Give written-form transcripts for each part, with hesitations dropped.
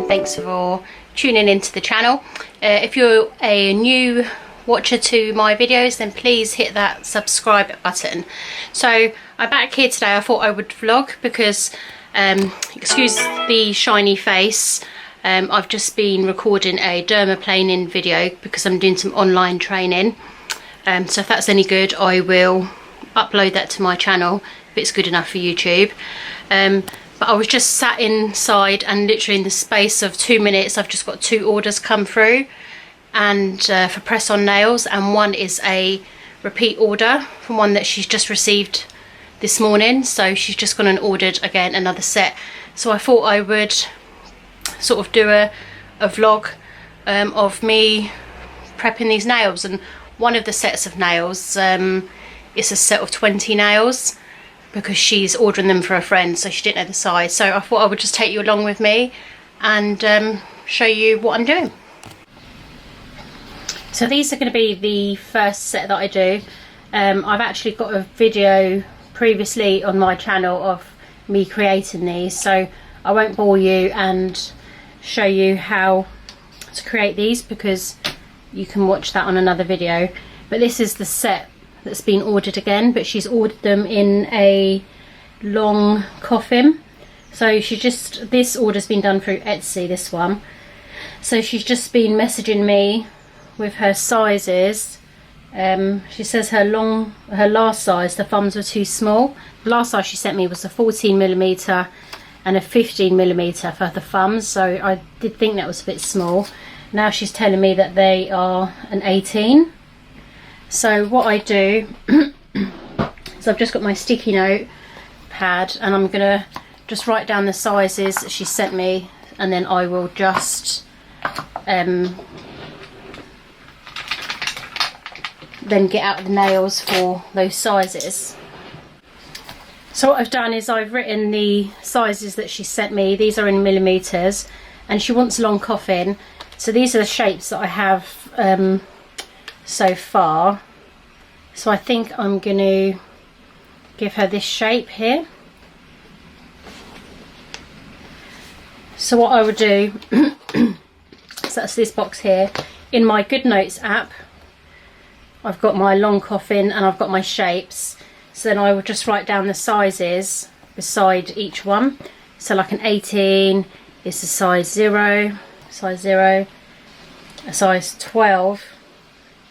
Thanks for tuning into the channel. If you're a new watcher to my videos, then please hit that subscribe button. So I'm back here today. I thought I would vlog because excuse the shiny face, I've just been recording a dermaplaning video because I'm doing some online training, so if that's any good I will upload that to my channel if it's good enough for YouTube. But I was just sat inside and literally in the space of 2 minutes I've just got 2 orders come through, and for press on nails, and one is a repeat order from one that she's just received this morning, so she's just gone and ordered again another set. So I thought I would sort of do a vlog of me prepping these nails, and one of the sets of nails is a set of 20 nails because she's ordering them for a friend, so she didn't know the size. So I thought I would just take you along with me and show you what I'm doing. So these are going to be the first set that I do. I've actually got a video previously on my channel of me creating these, so I won't bore you and show you how to create these because you can watch that on another video. But this is the set that's been ordered again, but she's ordered them in a long coffin. So this order's been done through Etsy, this one. So she's just been messaging me with her sizes. She says her last size, the thumbs were too small. The last size she sent me was a 14mm and a 15mm for the thumbs, so I did think that was a bit small. Now she's telling me that they are an 18. So what I do is I've just got my sticky note pad and I'm gonna just write down the sizes that she sent me, and then I will just then get out the nails for those sizes. So what I've done is I've written the sizes that she sent me. These are in millimeters, and she wants a long coffin. So these are the shapes that I have so far. So I think I'm going to give her this shape here. So what I would do, so that's this box here. In my GoodNotes app, I've got my long coffin and I've got my shapes. So then I will just write down the sizes beside each one. So like an 18 is a size 0, a size 12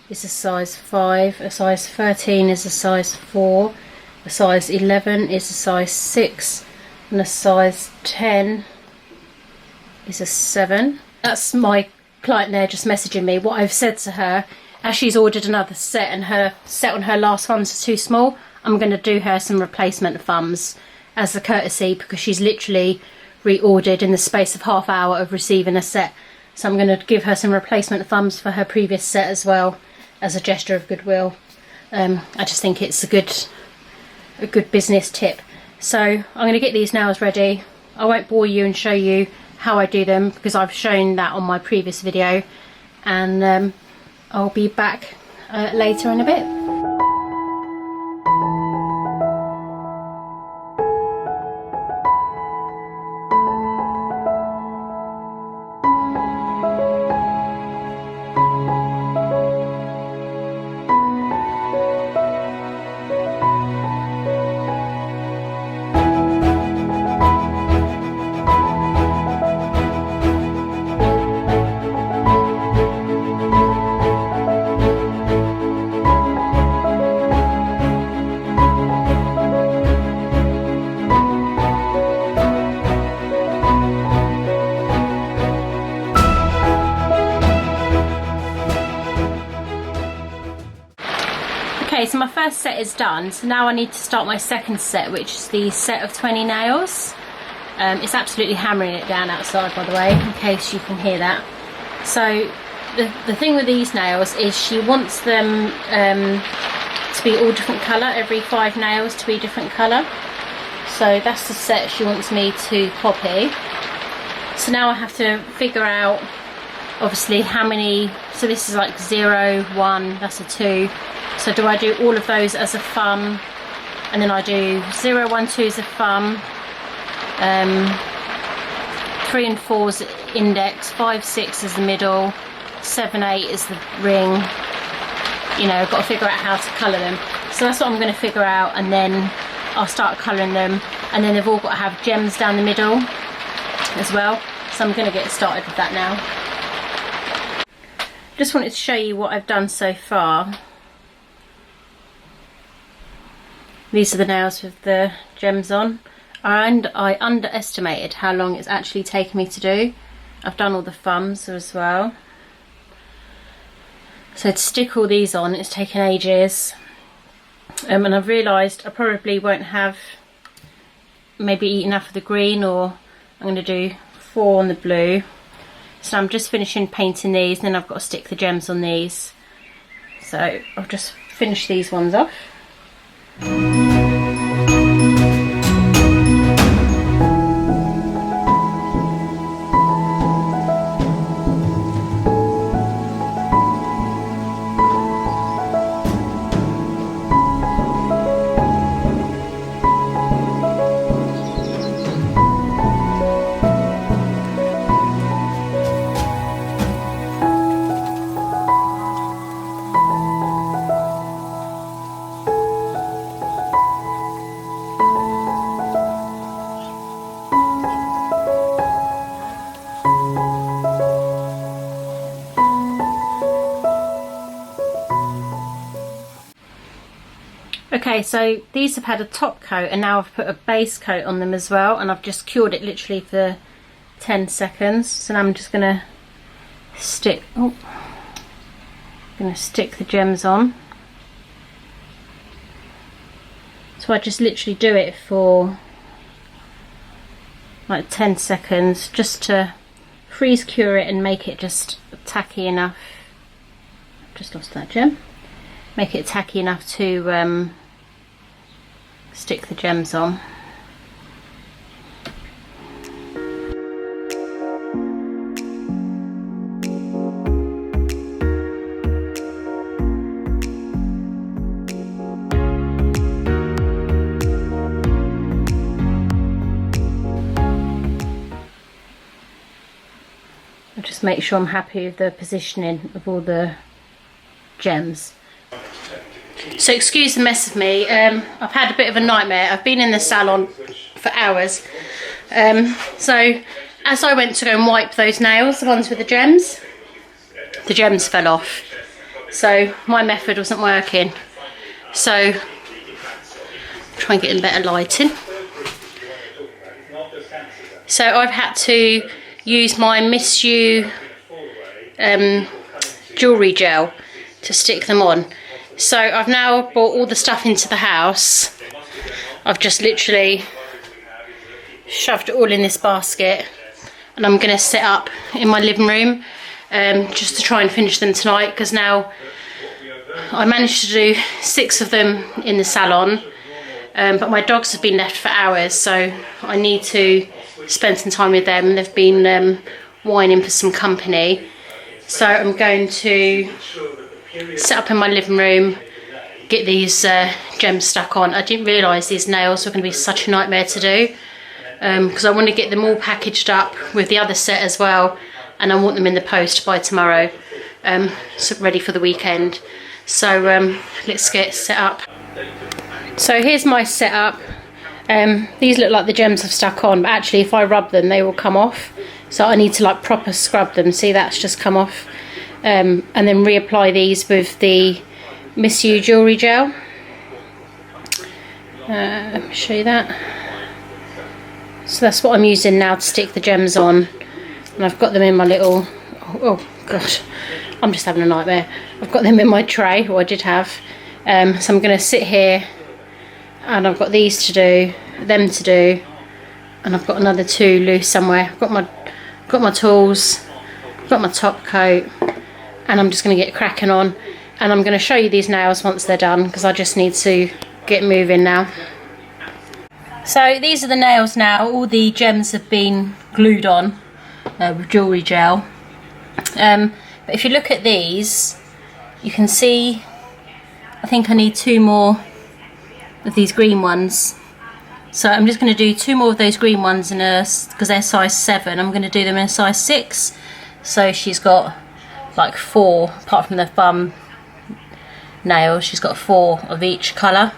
is a size 5, a size 13 is a size 4, a size 11 is a size 6, and a size 10 is a 7. That's my client there just messaging me. What I've said to her, as she's ordered another set and her set on her last thumbs are too small, I'm going to do her some replacement thumbs as a courtesy because she's literally reordered in the space of half hour of receiving a set. So I'm going to give her some replacement thumbs for her previous set as well, as a gesture of goodwill. I just think it's a good business tip. So I'm going to get these nails ready. I won't bore you and show you how I do them because I've shown that on my previous video, and I'll be back later in a bit. Okay, so my first set is done, so now I need to start my second set, which is the set of 20 nails. It's absolutely hammering it down outside, by the way, in case you can hear that. So the thing with these nails is she wants them to be all different colour, every 5 nails to be a different colour. So that's the set she wants me to copy. So now I have to figure out obviously how many, so this is like 0, 1, that's a 2. So do I do all of those as a thumb, and then I do 0, 1, 2 as a thumb, 3 and 4 is index, 5, 6 is the middle, 7, 8 is the ring. You know, I've got to figure out how to colour them. So that's what I'm going to figure out, and then I'll start colouring them. And then they've all got to have gems down the middle as well. So I'm going to get started with that now. Just wanted to show you what I've done so far. These are the nails with the gems on. And I underestimated how long it's actually taken me to do. I've done all the thumbs as well. So to stick all these on, it's taken ages. And I've realised I probably won't have maybe enough of the green, or I'm going to do 4 on the blue. So I'm just finishing painting these, and then I've got to stick the gems on these. So I'll just finish these ones off. Okay, so these have had a top coat, and now I've put a base coat on them as well, and I've just cured it literally for 10 seconds. So now I'm just gonna stick the gems on. So I just literally do it for like 10 seconds just to freeze cure it and make it just tacky enough. I've just lost that gem. Make it tacky enough to stick the gems on. I'll just make sure I'm happy with the positioning of all the gems. So excuse the mess of me, I've had a bit of a nightmare. I've been in the salon for hours. So as I went to go and wipe those nails, the ones with the gems fell off. So my method wasn't working. So try and get in better lighting. So I've had to use my Miss You jewellery gel to stick them on. So I've now brought all the stuff into the house. I've just literally shoved it all in this basket, and I'm going to set up in my living room just to try and finish them tonight, because now I managed to do 6 of them in the salon, but my dogs have been left for hours, so I need to spend some time with them. They've been whining for some company. So I'm going to set up in my living room, get these gems stuck on. I didn't realise these nails were going to be such a nightmare to do, because I want to get them all packaged up with the other set as well, and I want them in the post by tomorrow, so ready for the weekend. So let's get set up. So here's my setup. These look like the gems have stuck on, but actually if I rub them they will come off, so I need to like proper scrub them. See, that's just come off. And then reapply these with the Miss You jewellery gel. Let me show you that. So that's what I'm using now to stick the gems on, and I've got them in my little, oh gosh, I'm just having a nightmare. I've got them in my tray, or I did have, so I'm going to sit here, and I've got these to do, them to do, and I've got another 2 loose somewhere. I've got my tools, I've got my top coat, and I'm just going to get cracking on, and I'm going to show you these nails once they're done, because I just need to get moving now. So these are the nails now. All the gems have been glued on with jewellery gel. But if you look at these, you can see I think I need 2 more of these green ones. So I'm just going to do 2 more of those green ones in a, because they're size 7, I'm going to do them in a size 6. So she's got like 4, apart from the thumb nails, she's got 4 of each colour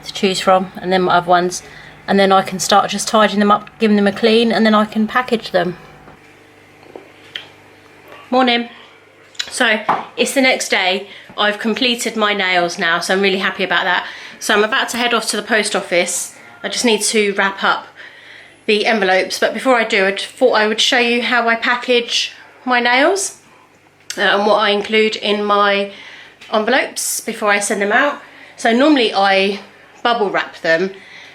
to choose from, and then my other ones, and then I can start just tidying them up, giving them a clean, and then I can package them. Morning. So it's the next day. I've completed my nails now, so I'm really happy about that. So I'm about to head off to the post office. I just need to wrap up the envelopes, but before I do, I thought I would show you how I package my nails and what I include in my envelopes before I send them out. So normally I bubble wrap them,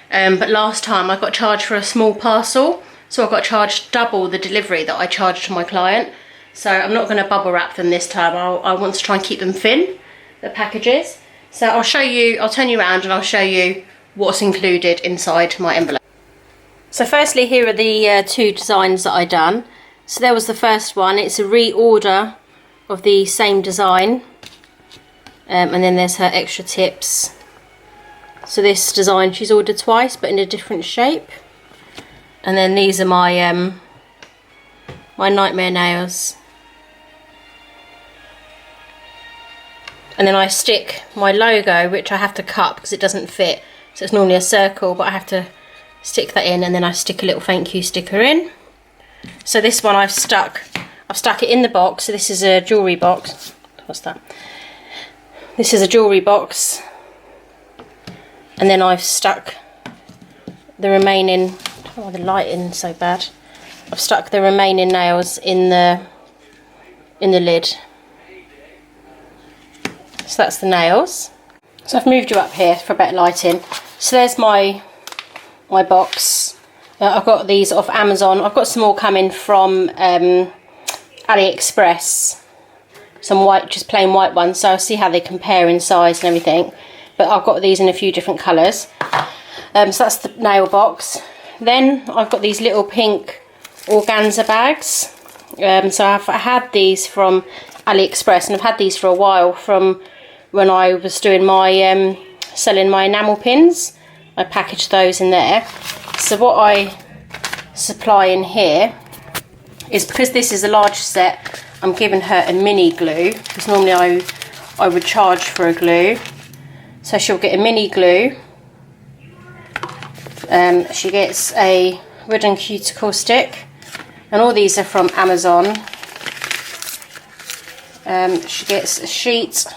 but last time I got charged for a small parcel, so I got charged double the delivery that I charged to my client. So I'm not going to bubble wrap them this time. I want to try and keep them thin, the packages. So I'll show you, I'll turn you around and I'll show you what's included inside my envelope. So firstly, here are the 2 designs that I done. So there was the first one. It's a reorder of the same design, and then there's her extra tips. So this design she's ordered twice, but in a different shape. And then these are my my nightmare nails. And then I stick my logo, which I have to cut because it doesn't fit. So it's normally a circle, but I have to stick that in, and then I stick a little thank you sticker in. So this one I've stuck it in the box. So this is a jewellery box. What's that? This is a jewellery box. And then I've stuck the remaining, oh, the lighting's so bad. I've stuck the remaining nails in the lid. So that's the nails. So I've moved you up here for better lighting. So there's my box. I've got these off Amazon. I've got some more coming from AliExpress. Some white, just plain white ones. So I'll see how they compare in size and everything. But I've got these in a few different colours. So that's the nail box. Then I've got these little pink organza bags. So I've had these from AliExpress, and I've had these for a while, from when I was doing my selling my enamel pins. I packaged those in there. So what I supply in here is, because this is a large set, I'm giving her a mini glue, because normally I would charge for a glue. So she'll get a mini glue. She gets a wooden cuticle stick, and all these are from Amazon. She gets a sheet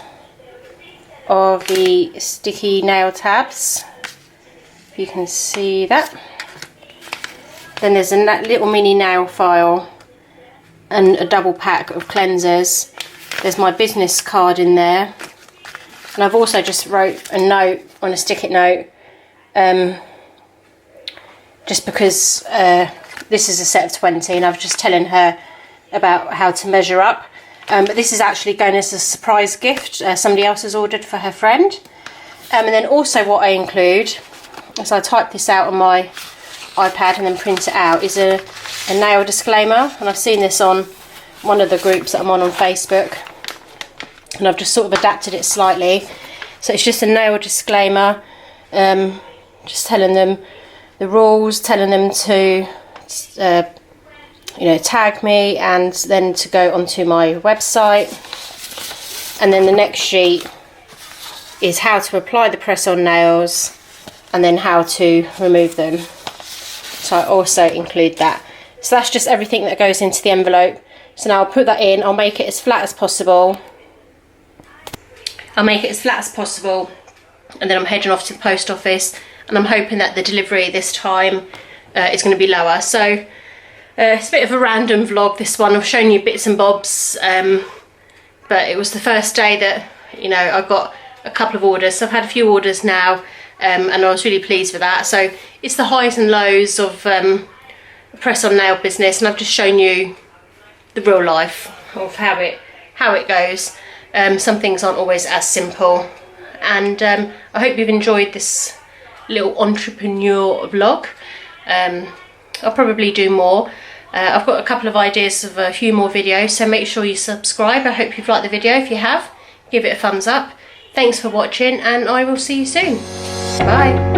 of the sticky nail tabs, if you can see that. Then there's a little mini nail file and a double pack of cleansers. There's my business card in there, and I've also just wrote a note on a stick-it note, just because this is a set of 20, and I was just telling her about how to measure up. But this is actually going as a surprise gift. Somebody else has ordered for her friend. And then also what I include, as I type this out on my iPad and then print it out, is a nail disclaimer. And I've seen this on one of the groups that I'm on Facebook, and I've just sort of adapted it slightly. So it's just a nail disclaimer, just telling them the rules, telling them to tag me, and then to go onto my website. And then the next sheet is how to apply the press-on nails, and then how to remove them. So I also include that. So that's just everything that goes into the envelope. So now I'll put that in. I'll make it as flat as possible. And then I'm heading off to the post office, and I'm hoping that the delivery this time is going to be lower. So it's a bit of a random vlog, this one. I've shown you bits and bobs, but it was the first day that, I got a couple of orders. So I've had a few orders now, and I was really pleased with that. So it's the highs and lows of press-on nail business, and I've just shown you the real life of how it goes. Some things aren't always as simple, and I hope you've enjoyed this little entrepreneur vlog. I'll probably do more. I've got a couple of ideas of a few more videos, so make sure you subscribe. I hope you've liked the video. If you have, give it a thumbs up. Thanks for watching, and I will see you soon. Bye.